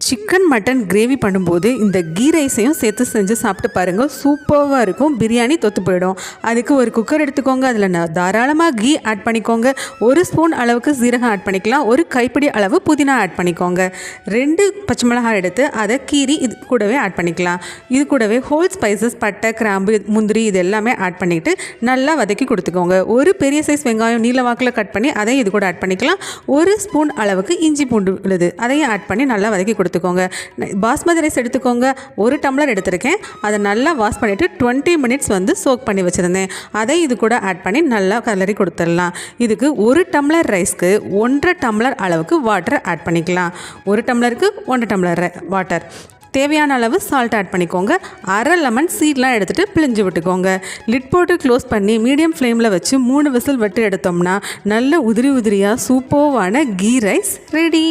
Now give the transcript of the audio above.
Chicken mutton gravy பண்ணும்போது இந்த key ரைஸையும் சேர்த்து செஞ்சு சாப்பிட்டு பாருங்கள். சூப்பராக இருக்கும். பிரியாணி தொத்து போயிடும். அதுக்கு ஒரு குக்கர் எடுத்துக்கோங்க. அதில் தாராளமாக கீ ஆட் பண்ணிக்கோங்க. 1 ஸ்பூன் அளவுக்கு சீரகம் ஆட் பண்ணிக்கலாம். 1 கைப்பிடி அளவு புதினா ஆட் பண்ணிக்கோங்க. 2 பச்சை மிளகாய் எடுத்து அதை கீரி இது கூடவே ஆட் பண்ணிக்கலாம். இது கூடவே ஹோல் ஸ்பைசஸ் பட்டை, கிராம்பு, முந்திரி இது எல்லாமே ஆட் பண்ணிவிட்டு நல்லா வதக்கி கொடுத்துக்கோங்க. 1 பெரிய சைஸ் வெங்காயம் நீல வாக்கில் கட் பண்ணி அதையும் இது கூட ஆட் பண்ணிக்கலாம். 1 ஸ்பூன் அளவுக்கு இஞ்சி பூண்டு விழுது அதையும் ஆட் பண்ணி நல்லா வதக்கி கொடுத்துக்கோங்க. பாஸ்மதி ரைஸ் எடுத்துக்கோங்க. 1 டம்ளர் எடுத்திருக்கேன். அதை நல்லா வாஷ் பண்ணிவிட்டு 20 மினிட்ஸ் சோக் பண்ணி வச்சுருந்தேன். அதை இது கூட ஆட் பண்ணி நல்லா கலரி கொடுத்துடலாம். இதுக்கு 1 டம்ளர் ரைஸ்க்கு 1.5 டம்ளர் அளவுக்கு வாட்டர் ஆட் பண்ணிக்கலாம். 1 டம்ளருக்கு 1 டம்ளர் வாட்டர். தேவையான அளவு சால்ட் ஆட் பண்ணிக்கோங்க. அரை லெமன் சீட்லாம் எடுத்துகிட்டு பிழிஞ்சு விட்டுக்கோங்க. லிட் போட்டு க்ளோஸ் பண்ணி மீடியம் ஃப்ளேமில் வச்சு 3 விசில் விட்டு எடுத்தோம்னா நல்ல உதிரி உதிரியாக சூப்பர்வான கீ ரைஸ் ரெடி.